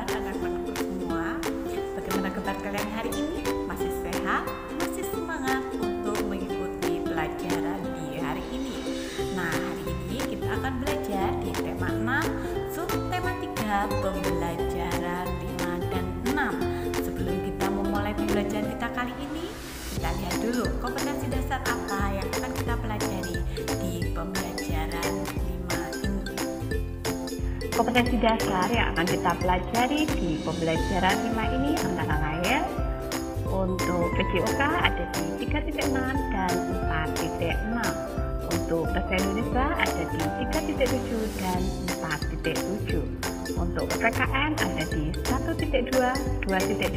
kabar anak-anakku semua? Bagaimana kabar kalian hari ini? Masih sehat? Masih semangat untuk mengikuti pelajaran di hari ini? Nah, hari ini kita akan belajar di tema 6, subtema 3, pembelajaran 5 dan 6. Sebelum kita memulai pembelajaran kita kali ini, kita lihat dulu kompetensi dasar apa yang akan kita pelajari di pembelajaran 5 ini. Kompetensi dasar yang akan kita pelajari di pembelajaran 5 ini antara lain untuk PJOK ada di 3.6 dan 4.6. Untuk bahasa Indonesia ada di 3.7 dan 4.7. Untuk PPKN ada di 1.2, 2.2, 3.2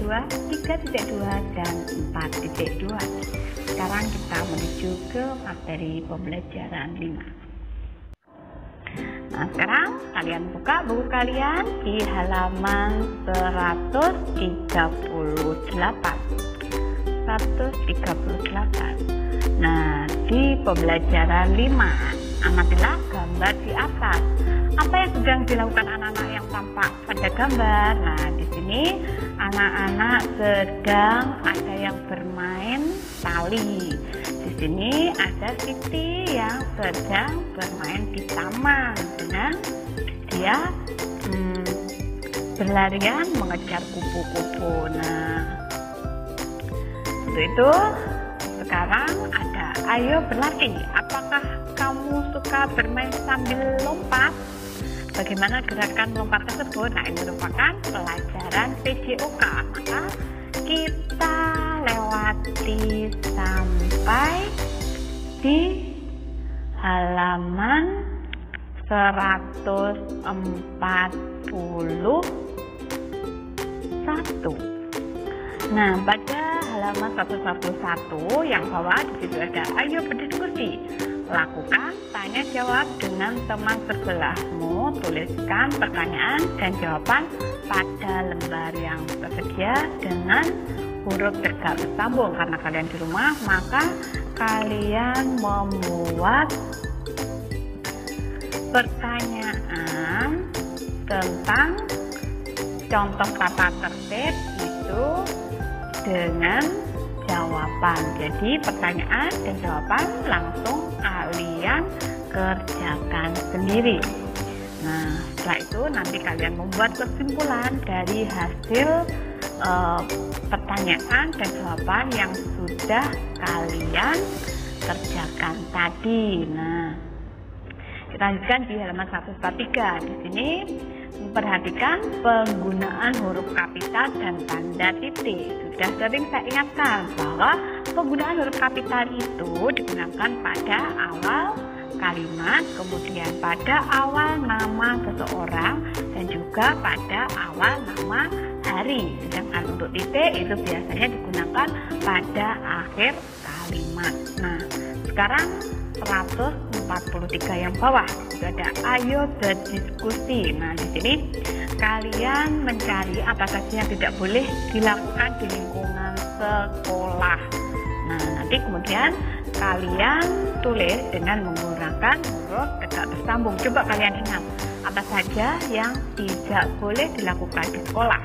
dan 4.2. Sekarang kita menuju ke materi pembelajaran 5. Nah, sekarang kalian buka buku kalian di halaman 138. Nah, di pembelajaran 5, amatilah gambar di atas. Apa yang sedang dilakukan anak-anak yang tampak pada gambar? Nah, di sini anak-anak sedang ada yang bermain tali. Di sini ada Siti yang sedang bermain di taman dengan dia berlarian mengejar kupu-kupu. Nah, untuk itu sekarang ada ayo berlatih. Apakah kamu suka bermain sambil lompat? Bagaimana gerakan melompat tersebut? Nah, ini merupakan pelajaran PJOK. Maka kita lewati sampai di halaman 141. Nah, pada halaman 111 yang bawah di situ ada ayo berdiskusi. Lakukan tanya jawab dengan teman sebelahmu. Tuliskan pertanyaan dan jawaban pada lembar yang tersedia dengan huruf tegak bersambung. Karena kalian di rumah, maka kalian membuat pertanyaan tentang contoh kata tertib itu dengan jawaban. Jadi pertanyaan dan jawaban langsung kalian kerjakan sendiri. Nah, setelah itu nanti kalian membuat kesimpulan dari hasil pertanyaan dan jawaban yang sudah kalian kerjakan tadi. Nah, kita lanjutkan di halaman 143. Di sini memperhatikan penggunaan huruf kapital dan tanda titik. Sudah sering saya ingatkan bahwa penggunaan huruf kapital itu digunakan pada awal kalimat, kemudian pada awal nama seseorang, dan juga pada awal nama hari. Sedangkan untuk titik itu biasanya digunakan pada akhir kalimat. Nah, sekarang 143 yang bawah itu ada ayo berdiskusi. Nah, di sini kalian mencari apa saja yang tidak boleh dilakukan di lingkungan sekolah. Nah, nanti kemudian kalian tulis dengan menggunakan huruf tegak bersambung. Coba kalian ingat apa saja yang tidak boleh dilakukan di sekolah.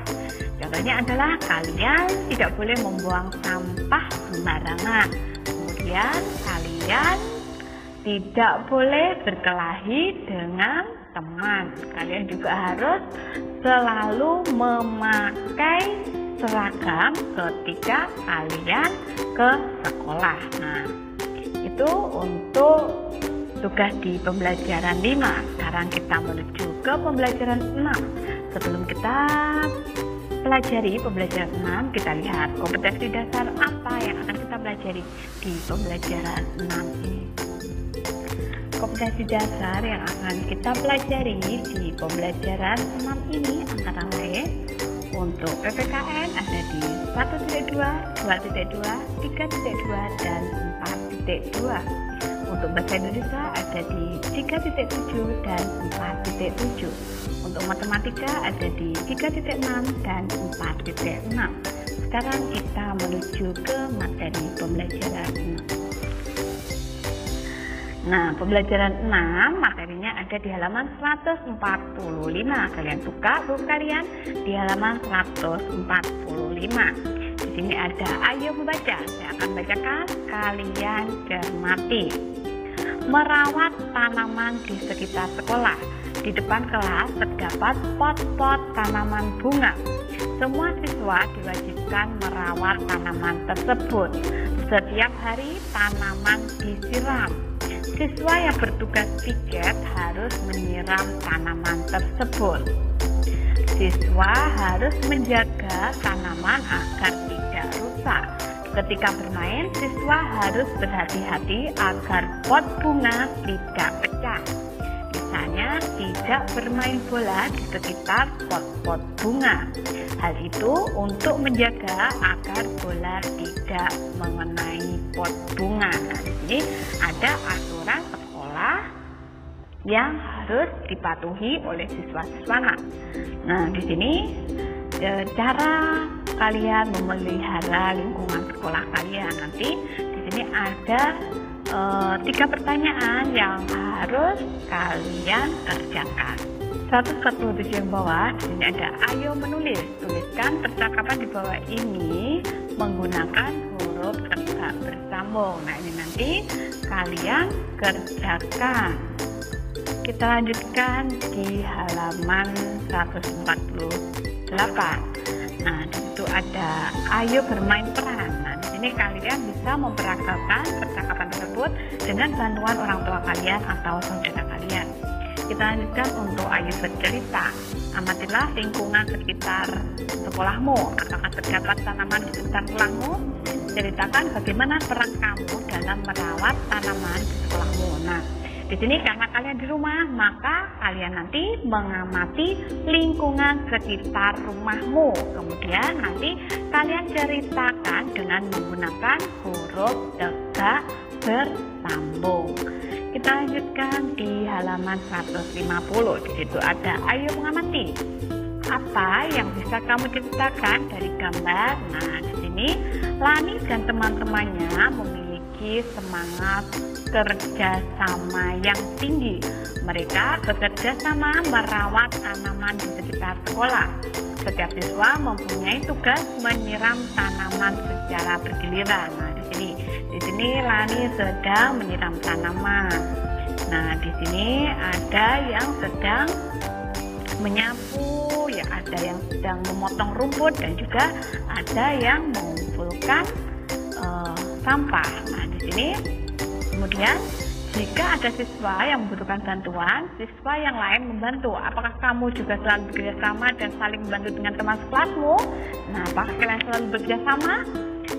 Contohnya adalah kalian tidak boleh membuang sampah sembarangan. Kemudian kalian tidak boleh berkelahi dengan teman. Kalian juga harus selalu memakai seragam ketika kalian ke sekolah. Nah, itu untuk tugas di pembelajaran 5. Sekarang kita menuju ke pembelajaran 6. Sebelum kita pelajari pembelajaran 6, kita lihat kompetensi dasar apa yang akan kita pelajari di pembelajaran 6 ini. Kompetensi dasar yang akan kita pelajari di pembelajaran 6 ini antara lain untuk PPKN ada di 1.2, 2.2, 3.2 dan 4.2. Untuk bahasa Indonesia ada di 3.7 dan 4.7. Untuk matematika ada di 3.6 dan 4.6. Sekarang kita menuju ke materi pembelajaran 6. Nah, pembelajaran 6 materinya ada di halaman 145. Kalian buka buku kalian di halaman 145. Di sini ada ayo membaca. Saya akan bacakan, kalian cermati. Merawat tanaman di sekitar sekolah. Di depan kelas terdapat pot-pot tanaman bunga. Semua siswa diwajibkan merawat tanaman tersebut. Setiap hari tanaman disiram. Siswa yang bertugas piket harus menyiram tanaman tersebut. Siswa harus menjaga tanaman agar tidak rusak. Ketika bermain, siswa harus berhati-hati agar pot bunga tidak pecah. Misalnya, tidak bermain bola di sekitar pot-pot bunga. Hal itu untuk menjaga agar bola tidak mengenai pot bunga. Nah, di sini ada aturan sekolah yang harus dipatuhi oleh siswa-siswa. Nah, di sini cara kalian memelihara lingkungan sekolah kalian. Nanti di sini ada 3 pertanyaan yang harus kalian kerjakan. 117 yang bawah, di sini ada ayo menulis. Tuliskan percakapan di bawah ini menggunakan huruf tegak bersambung. Nah, ini nanti kalian kerjakan. Kita lanjutkan di halaman 148. Nah, di situ ada ayo bermain peran. Nah, di sini kalian bisa memperagakan percakapan tersebut dengan bantuan orang tua kalian atau saudara kalian. Kita lanjutkan untuk ayo bercerita. Amatilah lingkungan sekitar sekolahmu. Apakah terdapat tanaman di sekitar sekolahmu? Ceritakan bagaimana peran kamu dalam merawat tanaman di sekolahmu. Nah, di sini karena kalian di rumah, maka kalian nanti mengamati lingkungan sekitar rumahmu. Kemudian nanti kalian ceritakan dengan menggunakan huruf tegak bersambung. Kita lanjutkan di halaman 150. Di situ ada ayo mengamati. Apa yang bisa kamu ceritakan dari gambar? Nah, di sini Lani dan teman-temannya memiliki semangat kerja sama yang tinggi. Mereka bekerja sama merawat tanaman di sekitar sekolah. Setiap siswa mempunyai tugas menyiram tanaman secara bergiliran. Nah, di sini Lani sedang menyiram tanaman. Nah, di sini ada yang sedang menyapu, ya ada yang sedang memotong rumput dan juga ada yang mengumpulkan sampah. Nah, di sini kemudian jika ada siswa yang membutuhkan bantuan, siswa yang lain membantu. Apakah kamu juga selalu bekerja sama dan saling membantu dengan teman sekelasmu? Nah, apakah kalian selalu bekerja sama,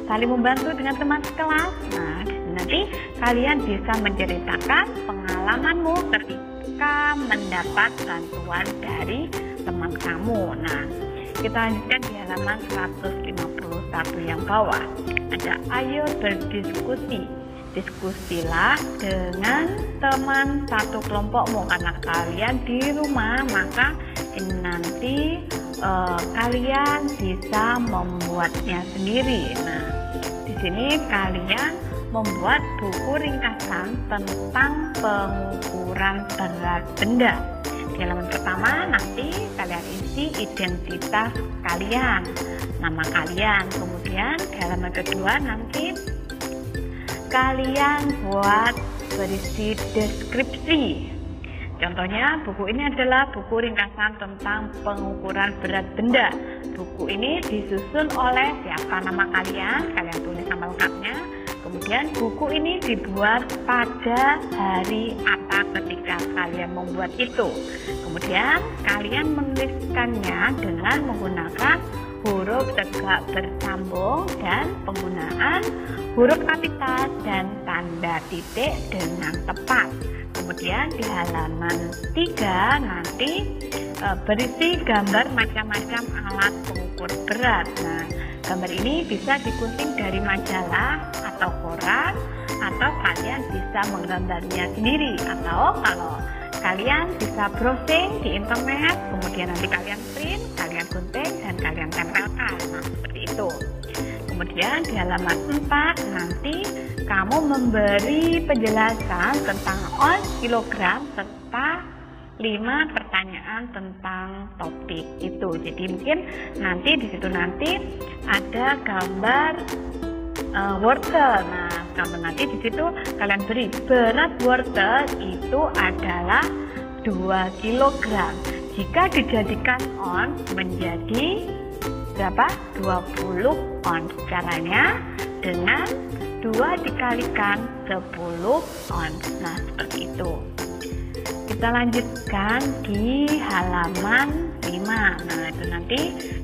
saling membantu dengan teman sekelas? Nah, nanti kalian bisa menceritakan pengalamanmu ketika mendapat bantuan dari teman kamu. Nah, kita lanjutkan di halaman 151 yang bawah. Ada ayo berdiskusi. Diskusilah dengan teman satu kelompokmu. Karena kalian di rumah, maka ini nanti kalian bisa membuatnya sendiri. Nah, di sini kalian membuat buku ringkasan tentang pengukuran berat benda. Di halaman pertama nanti kalian isi identitas kalian, nama kalian. Kemudian di halaman kedua nanti kalian buat berisi deskripsi. Contohnya, buku ini adalah buku ringkasan tentang pengukuran berat benda. Buku ini disusun oleh siapa nama kalian tulis nama lengkapnya. Kemudian buku ini dibuat pada hari apa ketika kalian membuat itu. Kemudian kalian menuliskannya dengan menggunakan huruf tegak bersambung dan penggunaan huruf kapital dan tanda titik dengan tepat. Kemudian di halaman 3 nanti berisi gambar macam-macam alat pengukur berat. Nah, gambar ini bisa digunting dari majalah atau koran, atau kalian bisa menggambarnya sendiri, atau kalau kalian bisa browsing di internet, kemudian nanti kalian print, kalian gunting dan kalian tempelkan. Nah, seperti itu. Kemudian di halaman 4 nanti kamu memberi penjelasan tentang ons, kilogram, serta 5 pertanyaan tentang topik itu. Jadi mungkin nanti di situ nanti ada gambar wortel. Nah, kalau nanti di situ kalian beri berat wortel itu adalah 2 kg. Jika dijadikan ons menjadi berapa? 20 ons. Caranya dengan 2 dikalikan 10 ons. Nah, seperti itu. Kita lanjutkan di halaman 5. Nah, itu nanti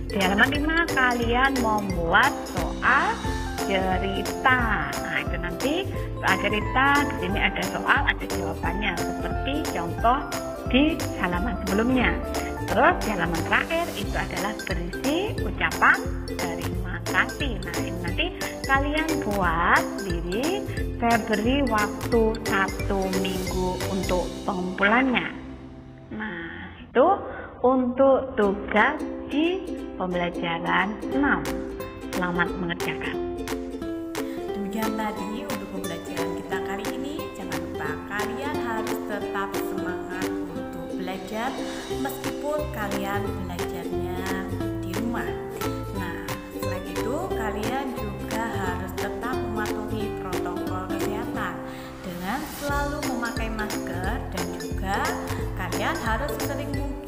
di halaman 5 kalian membuat soal cerita. Nah, itu nanti soal cerita, di sini ada soal, ada jawabannya seperti contoh di halaman sebelumnya. Terus di halaman terakhir itu adalah berisi ucapan terima kasih. Nah, ini nanti kalian buat sendiri. Saya beri waktu 1 minggu untuk pengumpulannya. Nah, itu untuk tugas di pembelajaran 6. Selamat mengerjakan. Demikian tadi untuk pembelajaran kita kali ini. Jangan lupa kalian harus tetap semangat untuk belajar meskipun kalian belajarnya di rumah. Nah, selain itu kalian juga harus tetap mematuhi protokol kesehatan dengan selalu memakai masker, dan juga kalian harus sering mungkin